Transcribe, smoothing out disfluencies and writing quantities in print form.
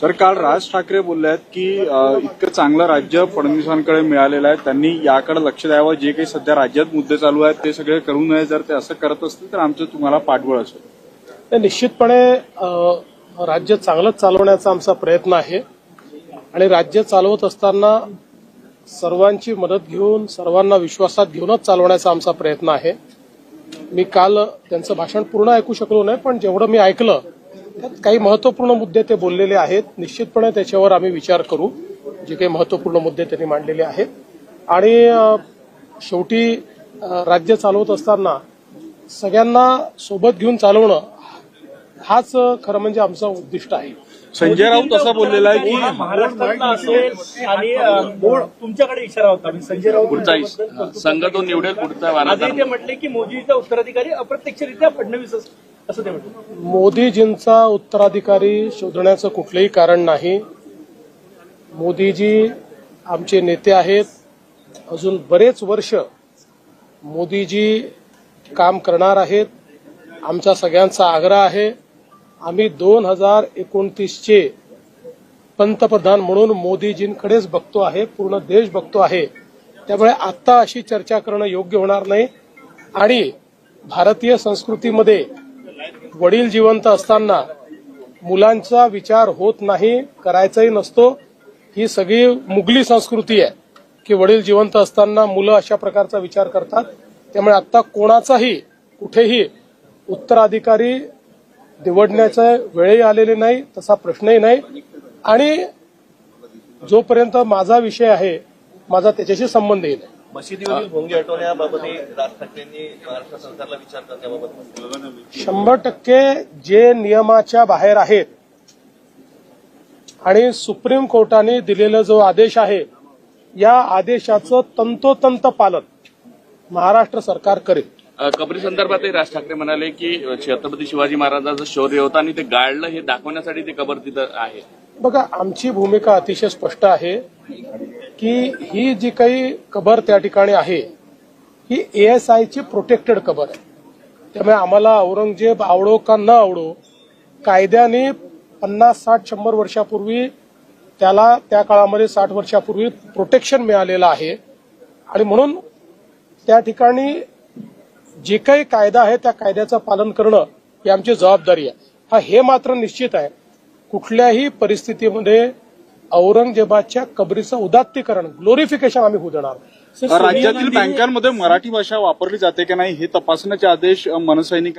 Sir, काल राज ठाकरे बोलले आहेत की इतकं चांगलं राज्य फडणवीसांकडे मिळालेलं आहे, त्यांनी याकडे लक्ष द्यावं. जे काही सध्या राज्यात मुद्दे चालू आहेत ते सगळे करू नये. जर ते असं करत असतील तर आमचं तुम्हाला पाठबळ असेल. निश्चितपणे राज्य चांगलं चालवण्याचा आमचा प्रयत्न आहे आणि राज्य चालवत असताना सर्वांची मदत घेऊन सर्वांना विश्वासात घेऊनच चालवण्याचा आमचा प्रयत्न आहे. मी काल त्यांचं भाषण पूर्ण ऐकू शकलो नाही, पण जेवढं मी ऐकलं त्यात काही महत्वपूर्ण मुद्दे ते बोललेले आहेत. निश्चितपणे त्याच्यावर आम्ही विचार करू, जे काही महत्वपूर्ण मुद्दे त्यांनी मांडलेले आहेत. आणि शेवटी राज्य चालवत असताना सगळ्यांना सोबत घेऊन चालवणं हाच खरं म्हणजे आमचं उद्दिष्ट आहे. संजय राऊत असं बोललेला आहे की महाराष्ट्रातला असेल आणि तुमच्याकडे इशारा होता. संजय राऊत संघ तो निवडेल पुढचा आजही ते म्हटले की मोदीचा उत्तराधिकारी अप्रत्यक्षरित्या फडणवीस असं ते म्हटलं. मोदीजींचा उत्तराधिकारी शोधण्याचं कुठलंही कारण नाही. मोदीजी आमचे नेते आहेत. अजून बरेच वर्ष मोदीजी काम करणार आहेत. आमच्या सगळ्यांचा आग्रह आहे. आम्ही 2029चे पंतप्रधान म्हणून मोदीजींकडेच बघतो आहे. पूर्ण देश बघतो आहे. त्यामुळे आता अशी चर्चा करणं योग्य होणार नाही. आणि भारतीय संस्कृतीमध्ये वडील जिवंत असताना मुलांचा विचार होत नाही, करायचाही नसतो. ही सगळी मुघली संस्कृती आहे की वडील जिवंत असताना मुलं अशा प्रकारचा विचार करतात. त्यामुळे आता कोणाचाही कुठेही उत्तराधिकारी निवडण्याचा वेळही आलेली नाही, तसा प्रश्नही नाही. आणि जोपर्यंत माझा विषय आहे, माझा त्याच्याशी संबंधही नाही. मशिदीवरील भोंगे हटवण्याबाबतही राज ठाकरेंनी महाराष्ट्र सरकारला विचार करण्याबाबत 100% जे नियमाच्या बाहेर आहेत आणि सुप्रीम कोर्टाने दिलेला जो आदेश आहे, या आदेशाचं तंतोतंत पालन महाराष्ट्र सरकार करेल. कबरी संदर्भातही राज ठाकरे म्हणाले की छत्रपती शिवाजी महाराजांचं शौर्य होतं आणि ते गाळलं हे दाखवण्यासाठी ते कबर तिथं आहे. बघा, आमची भूमिका अतिशय स्पष्ट आहे की ही जी काही कबर त्या ठिकाणी आहे ही ASIची प्रोटेक्टेड कबर आहे. त्यामुळे आम्हाला औरंगजेब आवडो का न आवडो, कायद्याने 50, 60, 100 वर्षापूर्वी त्याला त्या काळामध्ये 60 वर्षापूर्वी प्रोटेक्शन मिळालेलं आहे. आणि म्हणून त्या ठिकाणी जे काही कायदा आहे त्या कायद्याचं पालन करणं ही आमची जबाबदारी आहे. हे मात्र निश्चित आहे, कुठल्याही परिस्थितीमध्ये औरंगजेबाच्या कबरीचं उदात्तीकरण, ग्लोरिफिकेशन आम्ही होऊ देणार. राज्यातील बँकांमध्ये मराठी भाषा वापरली जाते की नाही हे तपासण्याचे आदेश मनसैनिक